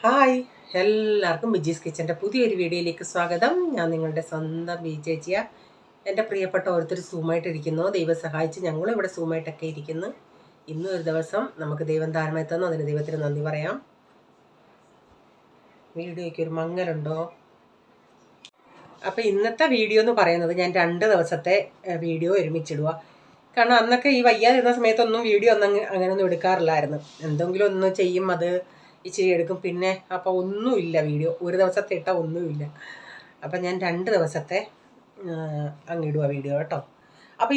Hi, എല്ലാവർക്കും ബിജീസ് കിച്ചൻ്റെ പുതിയൊരു വീഡിയോയിലേക്ക് സ്വാഗതം. ഞാൻ നിങ്ങളുടെ സ്വന്തം ബി ചേച്ചിയ. എൻ്റെ പ്രിയപ്പെട്ട ഓരോരുത്തർ സൂമായിട്ടിരിക്കുന്നു. ദൈവം സഹായിച്ച് ഞങ്ങളും ഇവിടെ സൂമായിട്ടൊക്കെ ഇരിക്കുന്നു. ഇന്നും ഒരു ദിവസം നമുക്ക് ദൈവം താരമായി തന്നു. അതിന് ദൈവത്തിന് നന്ദി പറയാം. വീഡിയോയ്ക്ക് ഒരു മങ്ങലുണ്ടോ? അപ്പോൾ ഇന്നത്തെ വീഡിയോ എന്ന് പറയുന്നത് ഞാൻ 2 ദിവസത്തെ വീഡിയോ ഒരുമിച്ചിടുക. കാരണം അന്നൊക്കെ ഈ വയ്യാതിരുന്ന സമയത്തൊന്നും വീഡിയോ ഒന്നും അങ്ങനെയൊന്നും എടുക്കാറില്ലായിരുന്നു. എന്തെങ്കിലും ഒന്ന് ചെയ്യും, അത് ഇച്ചിരി എടുക്കും, പിന്നെ അപ്പോൾ ഒന്നുമില്ല വീഡിയോ. ഒരു ദിവസത്തെ ഇട്ടാൽ ഒന്നുമില്ല. അപ്പം ഞാൻ 2 ദിവസത്തെ അങ്ങിടുക വീഡിയോ കേട്ടോ. അപ്പം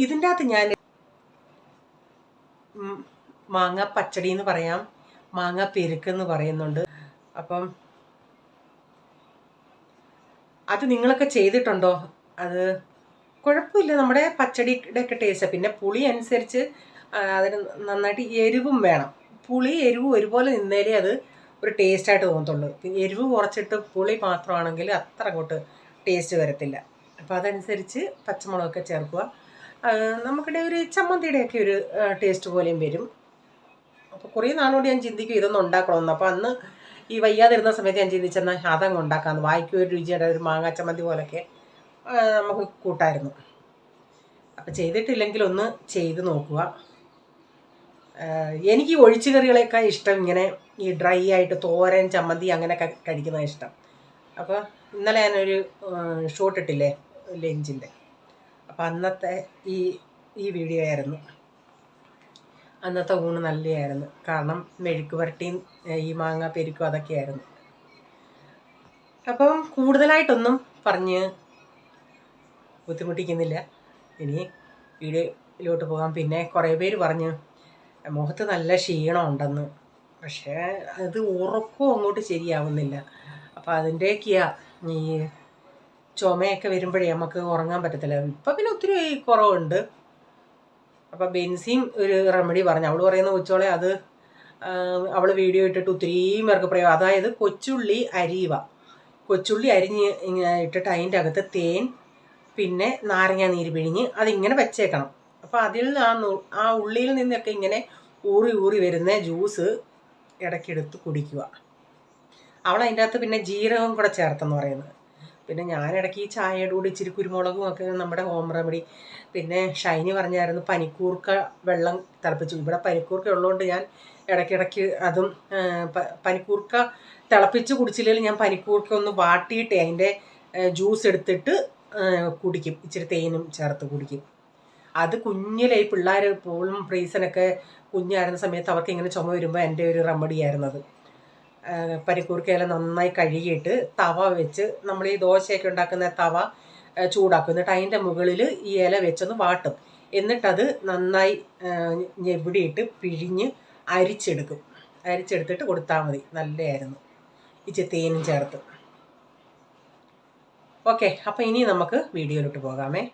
ഇതിൻ്റെ അകത്ത് ഞാൻ മാങ്ങ പച്ചടി എന്ന് പറയാം, മാങ്ങ പെരുക്കെന്ന് പറയുന്നുണ്ട്. അപ്പം അത് നിങ്ങളൊക്കെ ചെയ്തിട്ടുണ്ടോ? അത് കുഴപ്പമില്ല, നമ്മുടെ പച്ചടിയുടെ ഒക്കെ ടേസ്റ്റ്. പിന്നെ പുളി അനുസരിച്ച് അതിന് നന്നായിട്ട് എരിവും വേണം. പുളി എരിവ് ഒരുപോലെ നിന്നേലേ അത് ഒരു ടേസ്റ്റായിട്ട് തോന്നത്തുള്ളൂ. എരിവ് കുറച്ചിട്ട് പുളി മാത്രമാണെങ്കിൽ അത്ര അങ്ങോട്ട് ടേസ്റ്റ് വരത്തില്ല. അപ്പോൾ അതനുസരിച്ച് പച്ചമുളകൊക്കെ ചേർക്കുക. നമുക്കിടെ ഒരു ചമ്മന്തിയുടെയൊക്കെ ഒരു ടേസ്റ്റ് പോലെയും വരും. അപ്പോൾ കുറേ നാളോട് ഞാൻ ചിന്തിക്കും ഇതൊന്നും ഉണ്ടാക്കണമെന്ന്. അപ്പോൾ അന്ന് ഈ വയ്യാതിരുന്ന സമയത്ത് ഞാൻ ചിന്തിച്ചെന്നാൽ അതങ്ങ് ഉണ്ടാക്കാമെന്ന്. വായിക്കും ഒരു രുചിയുടെ ഒരു മാങ്ങാ ചമ്മന്തി പോലൊക്കെ നമുക്ക് കൂട്ടായിരുന്നു. അപ്പോൾ ചെയ്തിട്ടില്ലെങ്കിൽ ഒന്ന് ചെയ്ത് നോക്കുക. എനിക്ക് ഒഴിച്ചു കറികളേക്കാൾ ഇഷ്ടം ഇങ്ങനെ ഈ ഡ്രൈ ആയിട്ട് തോരൻ ചമ്മന്തി അങ്ങനെയൊക്കെ കഴിക്കുന്നതാണ് ഇഷ്ടം. അപ്പോൾ ഇന്നലെ ഞാനൊരു ഷോട്ട് ഇട്ടില്ലേ ലഞ്ചിൻ്റെ, അപ്പോൾ അന്നത്തെ ഈ വീഡിയോ ആയിരുന്നു. അന്നത്തെ ഊണ് നല്ലതായിരുന്നു. കാരണം മെഴുക്ക് വരട്ടിയും ഈ മാങ്ങ പെരുക്കും അതൊക്കെയായിരുന്നു. അപ്പം കൂടുതലായിട്ടൊന്നും പറഞ്ഞ് ബുദ്ധിമുട്ടിക്കുന്നില്ല. ഇനി വീഡിയോയിലോട്ട് പോകാം. പിന്നെ കുറേ പേര് പറഞ്ഞ് മുഖത്ത് നല്ല ക്ഷീണം ഉണ്ടെന്ന്. പക്ഷേ അത് ഉറക്കവും അങ്ങോട്ട് ശരിയാവുന്നില്ല. അപ്പോൾ അതിൻ്റെയൊക്കെയാ ഈ ചുമയൊക്കെ വരുമ്പോഴേ നമുക്ക് ഉറങ്ങാൻ പറ്റത്തില്ല. ഇപ്പം പിന്നെ ഒത്തിരി കുറവുണ്ട്. അപ്പോൾ ബെൻസിയും ഒരു റെമഡി പറഞ്ഞു. അവൾ പറയുന്ന ഉച്ചോളെ അത് അവൾ വീഡിയോ ഇട്ടിട്ട് ഒത്തിരി പേർക്ക് പ്രയോഗം. അതായത് കൊച്ചുള്ളി അരിഞ്ഞ് ഇട്ടിട്ട് അതിൻ്റെ അകത്ത് തേൻ പിന്നെ നാരങ്ങ നീര് പിഴിഞ്ഞ് അതിങ്ങനെ വെച്ചേക്കണം. അപ്പോൾ അതിൽ ആ ഉള്ളിയിൽ നിന്നൊക്കെ ഇങ്ങനെ ഊറി വരുന്ന ജ്യൂസ് ഇടയ്ക്കെടുത്ത് കുടിക്കുക. അവൾ അതിൻ്റെ അകത്ത് പിന്നെ ജീരകം കൂടെ ചേർത്തെന്ന് പറയുന്നത്. പിന്നെ ഞാനിടയ്ക്ക് ഈ ചായയുടെ കൂടി ഇച്ചിരി കുരുമുളകും ഒക്കെ നമ്മുടെ ഹോം റെമഡി. പിന്നെ ഷൈനി പറഞ്ഞായിരുന്നു പനിക്കൂർക്ക വെള്ളം തിളപ്പിച്ചു. ഇവിടെ പനിക്കൂർക്ക ഉള്ളതുകൊണ്ട് ഞാൻ ഇടയ്ക്കിടയ്ക്ക് അതും പനിക്കൂർക്ക തിളപ്പിച്ച് കുടിച്ചില്ലെങ്കിൽ ഞാൻ പനിക്കൂർക്ക ഒന്ന് വാട്ടിയിട്ട് അതിൻ്റെ ജ്യൂസ് എടുത്തിട്ട് കുടിക്കും. ഇച്ചിരി തേനും ചേർത്ത് കുടിക്കും. അത് കുഞ്ഞിലെ ഈ പിള്ളേർ പോളും ഫ്രീസനൊക്കെ കുഞ്ഞായിരുന്ന സമയത്ത് അവർക്ക് ഇങ്ങനെ ചുമ വരുമ്പോൾ എൻ്റെ ഒരു റെമഡി ആയിരുന്നത്. പനിക്കൂർക്കയില നന്നായി കഴുകിയിട്ട് തവ വെച്ച്, നമ്മൾ ഈ ദോശയൊക്കെ ഉണ്ടാക്കുന്ന തവ ചൂടാക്കും. എന്നിട്ട് അതിൻ്റെ മുകളിൽ ഈ ഇല വെച്ചൊന്ന് വാട്ടും. എന്നിട്ടത് നന്നായി ഞെവിടിയിട്ട് പിഴിഞ്ഞ് അരിച്ചെടുത്തിട്ട് കൊടുത്താൽ മതി. നല്ലതായിരുന്നു. ഇച്ചിരി തേനും ചേർത്ത്. ഓക്കെ, അപ്പോൾ ഇനി നമുക്ക് വീഡിയോയിലോട്ട് പോകാമേ.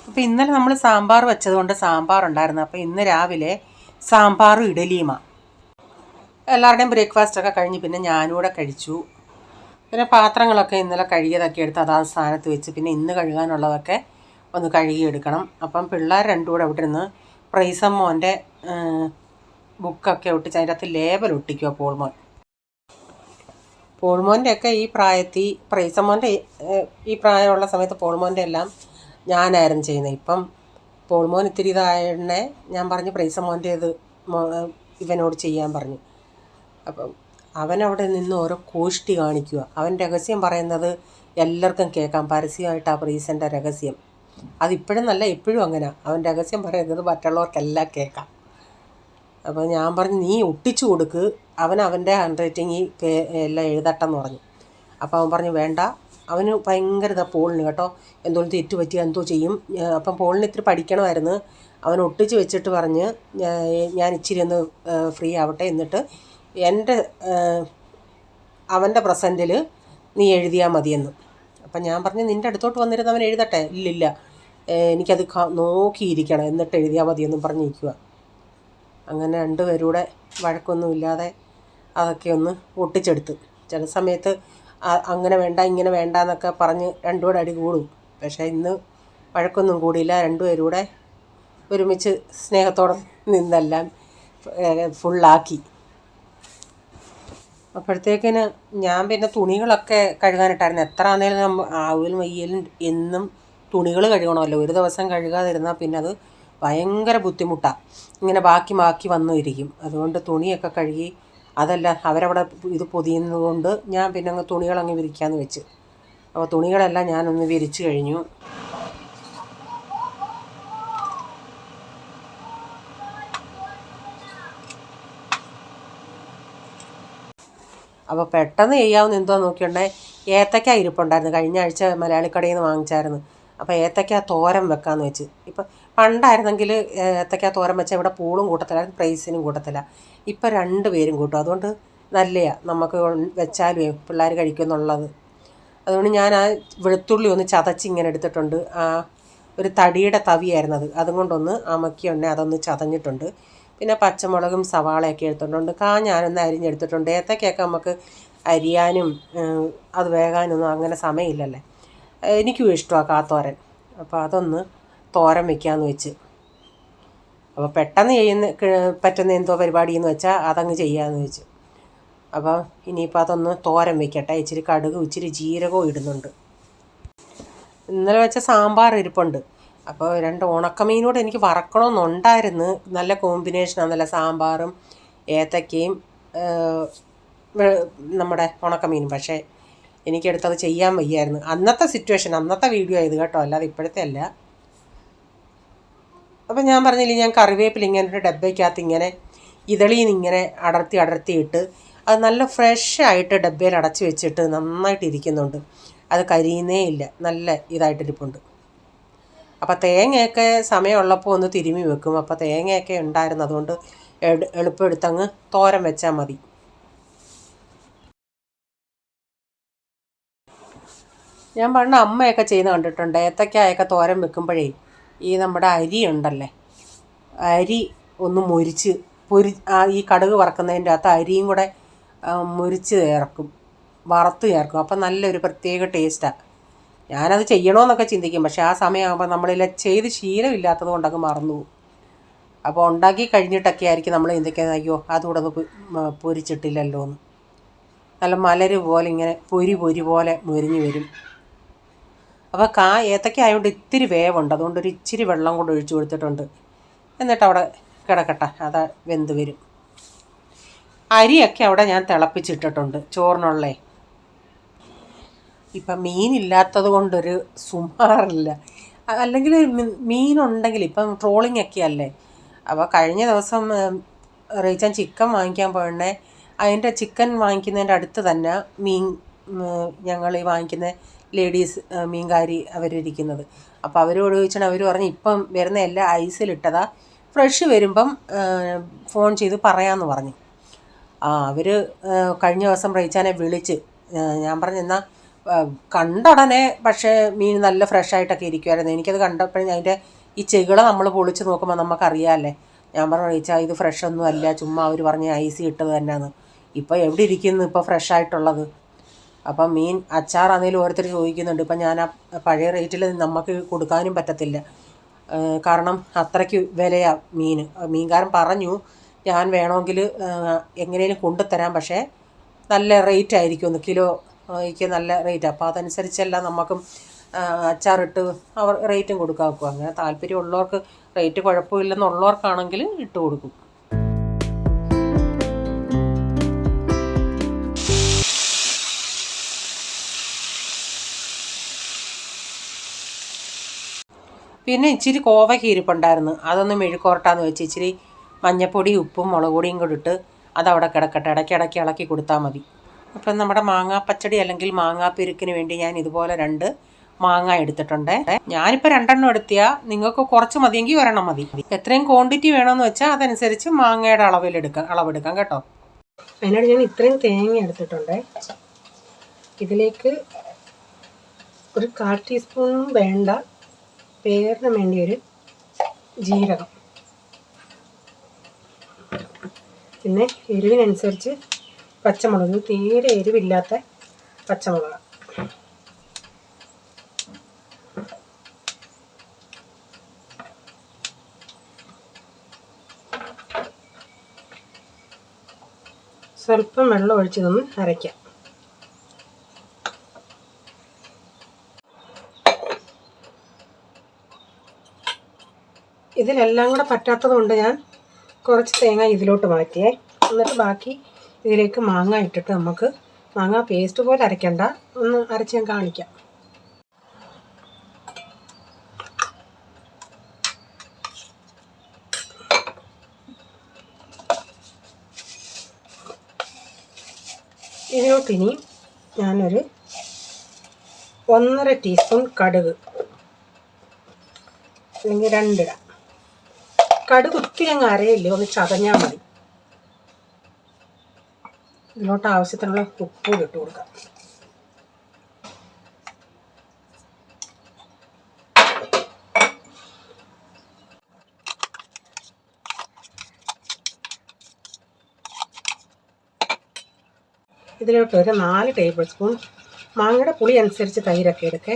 അപ്പോൾ ഇന്നലെ നമ്മൾ സാമ്പാർ വെച്ചതുകൊണ്ട് സാമ്പാർ ഉണ്ടായിരുന്നു. അപ്പോൾ ഇന്ന് രാവിലെ സാമ്പാറും ഇഡലിയുമാണ്. എല്ലാവരുടെയും ബ്രേക്ക്ഫാസ്റ്റൊക്കെ കഴിഞ്ഞ് പിന്നെ ഞാനൂടെ കഴിച്ചു. പിന്നെ പാത്രങ്ങളൊക്കെ ഇന്നലെ കഴുകിയതൊക്കെ എടുത്ത് അതാത് സ്ഥാനത്ത് വെച്ച് പിന്നെ ഇന്ന് കഴുകാനുള്ളതൊക്കെ ഒന്ന് കഴുകിയെടുക്കണം. അപ്പം പിള്ളേർ രണ്ടും കൂടെ അവിടെ ഇരുന്ന് പ്രൈസമ്മോൻ്റെ ബുക്കൊക്കെ ഒട്ടിച്ച് അതിൻ്റെ അകത്ത് ലേബൽ ഒട്ടിക്കുക. പോൾമോൻ്റെയൊക്കെ ഈ പ്രായത്തിൽ, പ്രൈസമ്മോൻ്റെ ഈ പ്രായമുള്ള സമയത്ത് പോൾമോൻ്റെ എല്ലാം ഞാനായിരുന്നു ചെയ്യുന്നത്. ഇപ്പം പോൾമോൻ ഇത്തിരി ഇതായതിനെ ഞാൻ പറഞ്ഞു പ്രൈസമ്മോൻ്റെ ഇത് ഇവനോട് ചെയ്യാൻ പറഞ്ഞു. അപ്പം അവനവിടെ നിന്ന് ഓരോ കോഷ്ടി കാണിക്കുക. അവൻ രഹസ്യം പറയുന്നത് എല്ലാവർക്കും കേൾക്കാം. പരസ്യമായിട്ട് ആ പ്രീസൻ്റെ രഹസ്യം അതിപ്പോഴും നല്ല, എപ്പോഴും അങ്ങനെ. അവൻ രഹസ്യം പറയുന്നത് മറ്റുള്ളവർക്കെല്ലാം കേൾക്കാം. അപ്പോൾ ഞാൻ പറഞ്ഞു നീ ഒട്ടിച്ചു കൊടുക്ക്, അവൻ്റെ ഹാൻഡ് റൈറ്റിങ് എല്ലാം എഴുതട്ടെന്ന് പറഞ്ഞു. അപ്പോൾ അവൻ പറഞ്ഞു വേണ്ട, അവന് ഭയങ്കര പോളിന് കേട്ടോ, എന്തോലും തെറ്റ് പറ്റിയാൽ എന്തോ ചെയ്യും. അപ്പം പോളിന് ഇത്തിരി പഠിക്കണമായിരുന്നു. അവൻ ഒട്ടിച്ച് വെച്ചിട്ട് പറഞ്ഞ് ഞാൻ ഇച്ചിരി ഒന്ന് ഫ്രീ ആവട്ടെ, എന്നിട്ട് അവൻ്റെ പ്രസൻറ്റിൽ നീ എഴുതിയാൽ മതിയെന്ന്. അപ്പം ഞാൻ പറഞ്ഞു നിൻ്റെ അടുത്തോട്ട് വന്നിരുന്ന് അവൻ എഴുതട്ടെ. ഇല്ലില്ല, എനിക്കത് നോക്കിയിരിക്കണം എന്നിട്ട് എഴുതിയാൽ മതിയെന്നും പറഞ്ഞിരിക്കുക. അങ്ങനെ രണ്ടുപേരൂടെ വഴക്കൊന്നുമില്ലാതെ അതൊക്കെ ഒന്ന് ഒട്ടിച്ചെടുത്ത്. ചില സമയത്ത് അങ്ങനെ വേണ്ട ഇങ്ങനെ വേണ്ട എന്നൊക്കെ പറഞ്ഞ് രണ്ടുകൂടെ അടി കൂടും. പക്ഷേ ഇന്ന് വഴക്കൊന്നും കൂടിയില്ല. രണ്ടുപേരൂടെ ഒരുമിച്ച് സ്നേഹത്തോടെ നിന്നെല്ലാം ഫുള്ളാക്കി. അപ്പോഴത്തേക്കിന് ഞാൻ പിന്നെ തുണികളൊക്കെ കഴുകാനിട്ടായിരുന്നു. എത്ര ആണെങ്കിലും ആവിലും വയ്യലും എന്നും തുണികൾ കഴുകണമല്ലോ. ഒരു ദിവസം കഴുകാതിരുന്നാൽ പിന്നെ അത് ഭയങ്കര ബുദ്ധിമുട്ടാണ്. ഇങ്ങനെ ബാക്കി വന്നു ഇരിക്കും. അതുകൊണ്ട് തുണിയൊക്കെ കഴുകി അതല്ല അവരവിടെ ഇത് പൊതിയുന്നത് കൊണ്ട് ഞാൻ പിന്നെ അങ്ങ് തുണികളങ്ങ് വിരിക്കാമെന്ന് വെച്ച്. അപ്പോൾ തുണികളെല്ലാം ഞാനൊന്ന് വിരിച്ചു കഴിഞ്ഞു. അപ്പോൾ പെട്ടെന്ന് ചെയ്യാവുന്ന എന്തോ നോക്കിയുണ്ടേ, ഏത്തക്ക ഇരിപ്പുണ്ടായിരുന്നു. കഴിഞ്ഞ ആഴ്ച മലയാളിക്കടയിൽ നിന്ന് വാങ്ങിച്ചായിരുന്നു. അപ്പോൾ ഏത്തക്ക തോരൻ വെക്കാമെന്ന് വെച്ച്. ഇപ്പം പണ്ടായിരുന്നെങ്കിൽ ഏത്തക്ക തോരൻ വെച്ചാൽ ഇവിടെ പൂളും കൂട്ടത്തില്ല, പ്രൈസിനും കൂട്ടത്തില്ല. ഇപ്പം 2 പേരും കൂട്ടും. അതുകൊണ്ട് നല്ലതാണ്, നമുക്ക് വെച്ചാലും പിള്ളേർ കഴിക്കുമെന്നുള്ളത്. അതുകൊണ്ട് ഞാൻ ആ വെളുത്തുള്ളി ഒന്ന് ചതച്ചിങ്ങനെ എടുത്തിട്ടുണ്ട്. ഒരു തടിയുടെ തവിയായിരുന്നത്, അതും കൊണ്ടൊന്ന് അമക്കിയുണ്ടെ അതൊന്ന് ചതഞ്ഞിട്ടുണ്ട്. പിന്നെ പച്ചമുളകും സവാളയൊക്കെ എടുത്തിട്ടുണ്ട്. ഞാനൊന്ന് അരിഞ്ഞെടുത്തിട്ടുണ്ട്. ഏത്തക്കയൊക്കെ നമുക്ക് അരിയാനും അത് വേകാനൊന്നും അങ്ങനെ സമയമില്ലല്ലേ. എനിക്കും ഇഷ്ടമാണ് കാത്തോരൻ. അപ്പോൾ അതൊന്ന് തോരൻ വയ്ക്കാമെന്ന് വെച്ച്. അപ്പോൾ പെട്ടെന്ന് പറ്റുന്ന എന്തോ പരിപാടിയെന്ന് വെച്ചാൽ അതങ്ങ് ചെയ്യാമെന്ന് വെച്ചു. അപ്പോൾ ഇനിയിപ്പോൾ അതൊന്ന് തോരൻ വയ്ക്കട്ടെ. ഇച്ചിരി കടുകും ഇച്ചിരി ജീരകവും ഇടുന്നുണ്ട്. ഇന്നലെ വെച്ച സാമ്പാർ ഇരിപ്പുണ്ട്. അപ്പോൾ 2 ഉണക്കമീനോട് എനിക്ക് വറക്കണമെന്നുണ്ടായിരുന്നു. നല്ല കോമ്പിനേഷനാണ്, നല്ല സാമ്പാറും ഏത്തക്കയും നമ്മുടെ ഉണക്കമീനും. പക്ഷേ എനിക്കെടുത്തത് ചെയ്യാൻ വയ്യായിരുന്നു. അന്നത്തെ സിറ്റുവേഷൻ, അന്നത്തെ വീഡിയോ ആയത് കേട്ടോ, അല്ലാതെ ഇപ്പോഴത്തെ അല്ല. അപ്പം ഞാൻ പറഞ്ഞില്ലേ, ഞാൻ കറിവേപ്പില ഇങ്ങനെ ഒരു ഡബ്ബയ്ക്കകത്ത് ഇങ്ങനെ ഇതളിയിൽ നിന്ന് ഇങ്ങനെ അടർത്തിയിട്ട് അത് നല്ല ഫ്രഷായിട്ട് ഡബ്ബയിൽ അടച്ച് വെച്ചിട്ട് നന്നായിട്ട് ഇരിക്കുന്നുണ്ട്. അത് കരിയുന്നേ ഇല്ല, നല്ല ഇതായിട്ടിരിപ്പുണ്ട്. അപ്പോൾ തേങ്ങയൊക്കെ സമയമുള്ളപ്പോൾ ഒന്ന് തിരുമ്മി വെക്കും. അപ്പോൾ തേങ്ങയൊക്കെ ഉണ്ടായിരുന്നു, അതുകൊണ്ട് എളുപ്പം എടുത്തങ്ങ് തോരൻ വെച്ചാൽ മതി. ഞാൻ പണ്ട് അമ്മയൊക്കെ ചെയ്യുന്ന കണ്ടിട്ടുണ്ട്. ഏത്തക്കായൊക്കെ തോരൻ വെക്കുമ്പോഴേ ഈ നമ്മുടെ അരി ഉണ്ടല്ലേ, അരി ഒന്ന് മൊരിച്ച് ഈ കടുക് വറക്കുന്നതിൻ്റെ അകത്ത് അരിയും കൂടെ മൊരിച്ച് ചേർക്കും, വറുത്ത് ചേർക്കും. അപ്പം നല്ലൊരു പ്രത്യേക ടേസ്റ്റാണ്. ഞാനത് ചെയ്യണമെന്നൊക്കെ ചിന്തിക്കും, പക്ഷേ ആ സമയമാകുമ്പോൾ നമ്മളില്ല ചെയ്ത് ശീലമില്ലാത്തത് കൊണ്ടൊക്കെ മറന്നു പോകും. അപ്പോൾ ഉണ്ടാക്കി കഴിഞ്ഞിട്ടൊക്കെ ആയിരിക്കും നമ്മൾ ചിന്തിക്കുന്നത്, അയ്യോ അതുകൂടെ ഒന്ന് പൊരിച്ചിട്ടില്ലല്ലോ എന്ന്. നല്ല മലര് പോലെ ഇങ്ങനെ പൊരി പോലെ മൊരിഞ്ഞ് വരും. അപ്പോൾ ഏത്തക്ക ആയതുകൊണ്ട് ഇത്തിരി വേവുണ്ട്, അതുകൊണ്ട് ഒരു ഇച്ചിരി വെള്ളം കൊണ്ട് ഒഴിച്ചു കൊടുത്തിട്ടുണ്ട്. എന്നിട്ട് അവിടെ കിടക്കട്ടെ, അത് വെന്ത് വരും. അരിയൊക്കെ അവിടെ ഞാൻ തിളപ്പിച്ചിട്ടിട്ടുണ്ട് ചോറിനുള്ളേ. ഇപ്പം മീനില്ലാത്തത് കൊണ്ടൊരു സുമാറില്ല. അല്ലെങ്കിൽ മീനുണ്ടെങ്കിൽ ഇപ്പം ട്രോളിംഗ് ഒക്കെ അല്ലേ. അപ്പോൾ കഴിഞ്ഞ ദിവസം റീച്ചാൻ ചിക്കൻ വാങ്ങിക്കാൻ പോയണേ, അതിൻ്റെ ചിക്കൻ വാങ്ങിക്കുന്നതിൻ്റെ അടുത്ത് തന്നെ ഞങ്ങൾ ഈ വാങ്ങിക്കുന്ന ലേഡീസ് മീൻകാരി അവരിരിക്കുന്നത്. അപ്പോൾ അവരോട് ചോദിച്ചാൽ അവർ പറഞ്ഞു ഇപ്പം വരുന്ന എല്ലാം ഐസിലിട്ടതാ, ഫ്രഷ് വരുമ്പം ഫോൺ ചെയ്ത് പറയാമെന്ന് പറഞ്ഞു. അവർ കഴിഞ്ഞ ദിവസം റീച്ചാനെ വിളിച്ച്, ഞാൻ പറഞ്ഞു എന്നാൽ കണ്ട ഉടനെ പക്ഷേ മീൻ നല്ല ഫ്രഷായിട്ടൊക്കെ ഇരിക്കുമായിരുന്നു. എനിക്കത് കണ്ടപ്പോഴും അതിൻ്റെ ഈ ചെകിള നമ്മൾ പൊളിച്ച് നോക്കുമ്പോൾ നമുക്കറിയാമല്ലേ. ഞാൻ പറഞ്ഞു റീച്ചാ ഇത് ഫ്രഷൊന്നും അല്ല, ചുമ്മാ അവർ പറഞ്ഞ് ഐസ് ഇട്ടത് തന്നെയാണ്. ഇപ്പോൾ എവിടെ ഇരിക്കുന്നു ഇപ്പോൾ ഫ്രഷായിട്ടുള്ളത്. അപ്പം മീൻ അച്ചാറാണെങ്കിലും ഓരോരുത്തർ ചോദിക്കുന്നുണ്ട്. ഇപ്പം ഞാൻ ആ പഴയ റേറ്റിൽ നമുക്ക് കൊടുക്കാനും പറ്റത്തില്ല, കാരണം അത്രയ്ക്ക് വിലയാണ് മീൻകാരൻ പറഞ്ഞു ഞാൻ വേണമെങ്കിൽ എങ്ങനെയും കൊണ്ടുതരാം, പക്ഷേ നല്ല റേറ്റ് ആയിരിക്കും, 1 കിലോയ്ക്ക് നല്ല റേറ്റ്. അപ്പോൾ അതനുസരിച്ചെല്ലാം നമുക്കും അച്ചാറിട്ട് അവർ റേറ്റും കൊടുക്കാൻ വെക്കും. അങ്ങനെ താല്പര്യമുള്ളവർക്ക്, റേറ്റ് കുഴപ്പമില്ലെന്നുള്ളവർക്കാണെങ്കിൽ ഇട്ട് കൊടുക്കും. പിന്നെ ഇച്ചിരി കോവയ്ക്ക ഇരിപ്പുണ്ടായിരുന്നു, അതൊന്ന് മെഴുക്കോർട്ടാന്ന് വെച്ച് ഇച്ചിരി മഞ്ഞപ്പൊടി ഉപ്പും മുളക് പൊടിയും കൂടി ഇട്ട് അതവിടെ കിടക്കട്ടെ, ഇടയ്ക്കിടയ്ക്ക് ഇളക്കി കൊടുത്താൽ മതി. അപ്പം നമ്മുടെ മാങ്ങാ പച്ചടി അല്ലെങ്കിൽ മാങ്ങാപ്പെരുക്കിന് വേണ്ടി ഞാൻ ഇതുപോലെ 2 മാങ്ങ എടുത്തിട്ടുണ്ട്. ഞാനിപ്പോൾ 2 എണ്ണം എടുത്തിയാൽ നിങ്ങൾക്ക് കുറച്ച് മതിയെങ്കിൽ 1 എണ്ണം മതി. എത്രയും ക്വാണ്ടിറ്റി വേണമെന്ന് വെച്ചാൽ അതനുസരിച്ച് മാങ്ങയുടെ അളവെടുക്കാം കേട്ടോ. അതിനോട് ഞാൻ ഇത്രയും തേങ്ങ എടുത്തിട്ടുണ്ട്. ഇതിലേക്ക് ഒരു 1/4 ടീസ്പൂൺ വേണ്ട, പേരിന് വേണ്ടി ഒരു ജീരകം, പിന്നെ എരിവിനനുസരിച്ച് പച്ചമുളക്, തീരെ എരിവില്ലാത്ത പച്ചമുളക്, സ്വല്പം വെള്ളം ഒഴിച്ച് നിന്ന് അരയ്ക്കാം. ഇതിലെല്ലാം കൂടെ പറ്റാത്തത് കൊണ്ട് ഞാൻ കുറച്ച് തേങ്ങ ഇതിലോട്ട് മാറ്റിയേ. എന്നിട്ട് ബാക്കി ഇതിലേക്ക് മാങ്ങ ഇട്ടിട്ട് നമുക്ക് മാങ്ങ പേസ്റ്റ് പോലെ അരയ്ക്കണ്ട, ഒന്ന് അരച്ച് ഞാൻ കാണിക്കാം. ഇതിലോട്ടിനി ഞാനൊരു 1.5 ടീസ്പൂൺ കടുക്, അല്ലെങ്കിൽ 2 ഇടാം. കടുക് ഒത്തിരി അങ്ങ് അരയില്ലേ, ഒന്ന് ചതഞ്ഞാൽ മതി. ഇതിലോട്ട് ആവശ്യത്തിനുള്ള ഉപ്പ് ഇട്ട് കൊടുക്കാം. ഇതിലോട്ട് ഒരു 4 ടേബിൾ സ്പൂൺ മാങ്ങയുടെ പുളി അനുസരിച്ച് തൈരൊക്കെ എടുക്കേ.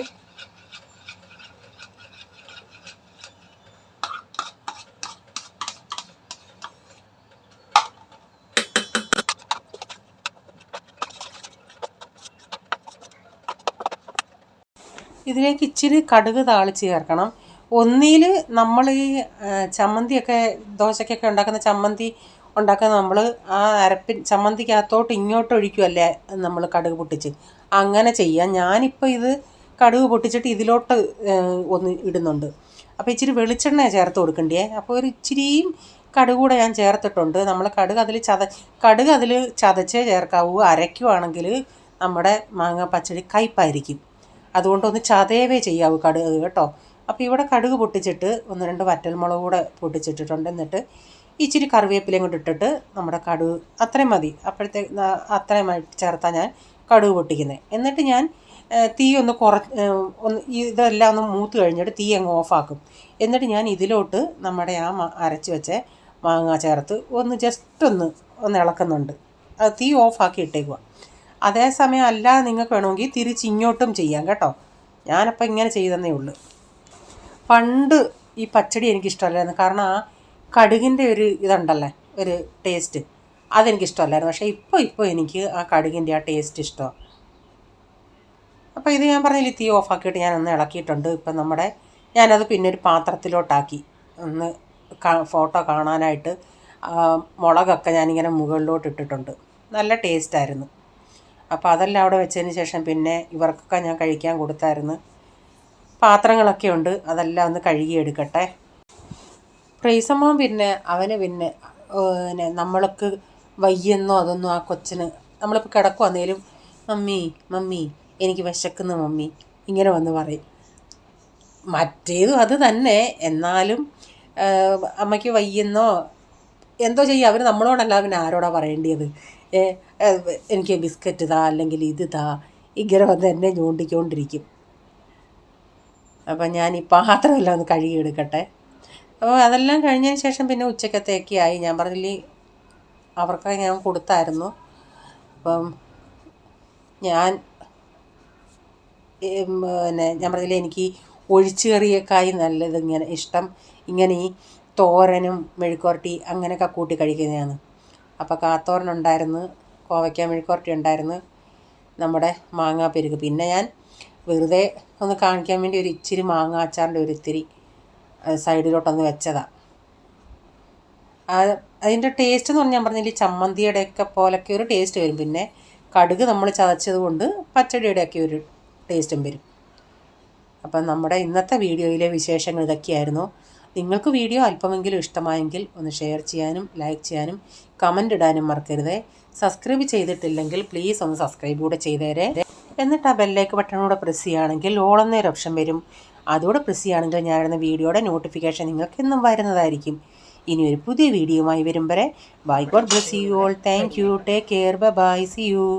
ഇതിലേക്ക് ഇച്ചിരി കടുക് താളിച്ച് ചേർക്കണം. ഒന്നിൽ നമ്മൾ ഈ ചമ്മന്തിയൊക്കെ ദോശയ്ക്കൊക്കെ ഉണ്ടാക്കുന്ന ചമ്മന്തി ഉണ്ടാക്കുന്ന നമ്മൾ ആ ചമ്മന്തിക്കകത്തോട്ട് ഇങ്ങോട്ട് ഒഴിക്കുമല്ലേ നമ്മൾ കടുക് പൊട്ടിച്ച്, അങ്ങനെ ചെയ്യാം. ഞാനിപ്പോൾ ഇത് കടുക് പൊട്ടിച്ചിട്ട് ഇതിലോട്ട് ഒന്ന് ഇടുന്നുണ്ട്. അപ്പോൾ ഇച്ചിരി വെളിച്ചെണ്ണ ചേർത്ത് കൊടുക്കണ്ടേ. അപ്പോൾ ഒരു ഇച്ചിരിയും കടുക് കൂടെ ഞാൻ ചേർത്തിട്ടുണ്ട്. നമ്മൾ കടുക് അതിൽ ചതച്ചേ ചേർക്കാവൂ. അരയ്ക്കുവാണെങ്കിൽ നമ്മുടെ മാങ്ങ പച്ചടി കയ്പ്പായിരിക്കും. അതുകൊണ്ടൊന്ന് ചതയവേ ചെയ്യാവൂ കടുക് കേട്ടോ. അപ്പോൾ ഇവിടെ കടുക് പൊട്ടിച്ചിട്ട് 1-2 വറ്റൽമുളക് കൂടെ പൊട്ടിച്ചിട്ടിട്ടുണ്ട്. എന്നിട്ട് ഇച്ചിരി കറിവേപ്പിലയും കൂടെ ഇട്ടിട്ട് നമ്മുടെ കടുക് അത്രയും മതി. അത്രയും ചേർത്താൽ ഞാൻ കടുക് പൊട്ടിക്കുന്നത്. എന്നിട്ട് ഞാൻ തീ ഒന്ന് ഇതെല്ലാം ഒന്ന് മൂത്ത് കഴിഞ്ഞിട്ട് തീ അങ്ങ് ഓഫാക്കും. എന്നിട്ട് ഞാൻ ഇതിലോട്ട് നമ്മുടെ ആ അരച്ച് വെച്ച മാങ്ങ ചേർത്ത് ഒന്ന് ജസ്റ്റ് ഒന്ന് ഇളക്കുന്നുണ്ട്. അത് തീ ഓഫാക്കി ഇട്ടേക്കുക. അതേസമയം അല്ലാതെ നിങ്ങൾക്ക് വേണമെങ്കിൽ തിരിച്ചിങ്ങോട്ടും ചെയ്യാം കേട്ടോ. ഞാനപ്പോൾ ഇങ്ങനെ ചെയ്തതന്നേ ഉള്ളൂ. പണ്ട് ഈ പച്ചടി എനിക്കിഷ്ടമല്ലായിരുന്നു. കാരണം ആ കടുകിൻ്റെ ഒരു ഇതുണ്ടല്ലേ, ഒരു ടേസ്റ്റ്, അതെനിക്കിഷ്ടമല്ലായിരുന്നു. പക്ഷേ ഇപ്പോൾ എനിക്ക് ആ കടുകിൻ്റെ ആ ടേസ്റ്റ് ഇഷ്ടമാണ്. അപ്പോൾ ഇത് ഞാൻ പറഞ്ഞില്ല, തീ ഓഫാക്കിയിട്ട് ഞാനൊന്ന് ഇളക്കിയിട്ടുണ്ട്. ഇപ്പം ഞാനത് പിന്നെ ഒരു പാത്രത്തിലോട്ടാക്കി ഒന്ന് ഫോട്ടോ കാണാനായിട്ട്. മുളകൊക്കെ ഞാനിങ്ങനെ മുകളിലോട്ട് ഇട്ടിട്ടുണ്ട്. നല്ല ടേസ്റ്റായിരുന്നു. അപ്പോൾ അതെല്ലാം അവിടെ വെച്ചതിന് ശേഷം പിന്നെ ഇവർക്കൊക്കെ ഞാൻ കഴിക്കാൻ കൊടുത്തായിരുന്നു. പാത്രങ്ങളൊക്കെ ഉണ്ട്, അതെല്ലാം ഒന്ന് കഴുകിയെടുക്കട്ടെ. പ്രൈസമ്മ അവന് നമ്മൾക്ക് വയ്യെന്നോ അതൊന്നും ആ കൊച്ചിന്, നമ്മളിപ്പോൾ കിടക്കുവാന്നേലും മമ്മി എനിക്ക് വിശക്കുന്നു മമ്മി ഇങ്ങനെ വന്ന് പറയും. മറ്റേതും അത് തന്നെ, എന്നാലും അമ്മയ്ക്ക് വയ്യെന്നോ എന്തോ ചെയ്യുക. അവർ നമ്മളോടല്ല, അവന് ആരോടാ പറയേണ്ടത്. എനിക്ക് ബിസ്ക്കറ്റ് താ, അല്ലെങ്കിൽ ഇത് താ, ഇങ്ങനെ വന്ന് എന്നെ ഞോണ്ടിക്കൊണ്ടിരിക്കും. അപ്പം ഞാൻ ഈ പാത്രമെല്ലാം ഒന്ന് കഴുകിയെടുക്കട്ടെ. അപ്പോൾ അതെല്ലാം കഴിഞ്ഞതിന് ശേഷം പിന്നെ ഉച്ചക്കത്തേക്ക് ആയി. ഞാൻ പറഞ്ഞില്ലേ, അവർക്കൊക്കെ ഞാൻ കൊടുത്തായിരുന്നു. അപ്പം ഞാൻ പറഞ്ഞില്ലേ, എനിക്ക് ഒഴിച്ചു കറിയേക്കായി നല്ലത് ഇങ്ങനെ ഇഷ്ടം ഇങ്ങനെ ഈ തോരനും മെഴുക്കുവരട്ടി അങ്ങനെയൊക്കെ കൂട്ടി കഴിക്കുന്നതാണ്. അപ്പോൾ കാത്തോരനുണ്ടായിരുന്നു, കോവയ്ക്ക മെഴുക്കുവരട്ടി ഉണ്ടായിരുന്നു, നമ്മുടെ മാങ്ങാ പെരുക്. പിന്നെ ഞാൻ വെറുതെ ഒന്ന് കാണിക്കാൻ വേണ്ടി ഒരു ഇച്ചിരി മാങ്ങ അച്ചാറിൻ്റെ ഒരു ഇത്തിരി സൈഡിലോട്ടൊന്ന് വെച്ചതാണ്. അതിൻ്റെ ടേസ്റ്റ് എന്ന് പറഞ്ഞാൽ ഞാൻ പറഞ്ഞില്ലേ, ചമ്മന്തിയുടെയൊക്കെ പോലൊക്കെ ഒരു ടേസ്റ്റ് വരും. പിന്നെ കടുക് നമ്മൾ ചതച്ചത് കൊണ്ട് പച്ചടിയുടെയൊക്കെ ഒരു ടേസ്റ്റും വരും. അപ്പം നമ്മുടെ ഇന്നത്തെ വീഡിയോയിലെ വിശേഷങ്ങൾ ഇതൊക്കെയായിരുന്നു. നിങ്ങൾക്ക് വീഡിയോ അല്പമെങ്കിലും ഇഷ്ടമായെങ്കിൽ ഒന്ന് ഷെയർ ചെയ്യാനും ലൈക്ക് ചെയ്യാനും കമൻ്റ് ഇടാനും മറക്കരുത്. സബ്സ്ക്രൈബ് ചെയ്തിട്ടില്ലെങ്കിൽ പ്ലീസ് ഒന്ന് സബ്സ്ക്രൈബ് കൂടെ ചെയ്തേരെ. എന്നിട്ട് ആ ബെല്ലൈക്ക് ബട്ടണൂടെ പ്രസ് ചെയ്യുകയാണെങ്കിൽ ഓൾ എന്നൊരു ഓപ്ഷൻ വരും. അതോടെ പ്രസ് ചെയ്യുകയാണെങ്കിൽ ഞാനിടുന്ന വീഡിയോയുടെ നോട്ടിഫിക്കേഷൻ നിങ്ങൾക്ക് എന്നും വരുന്നതായിരിക്കും. ഇനി ഒരു പുതിയ വീഡിയോയുമായി വരും വരെ bye, God bless you all. Thank you, take care, bye, see U.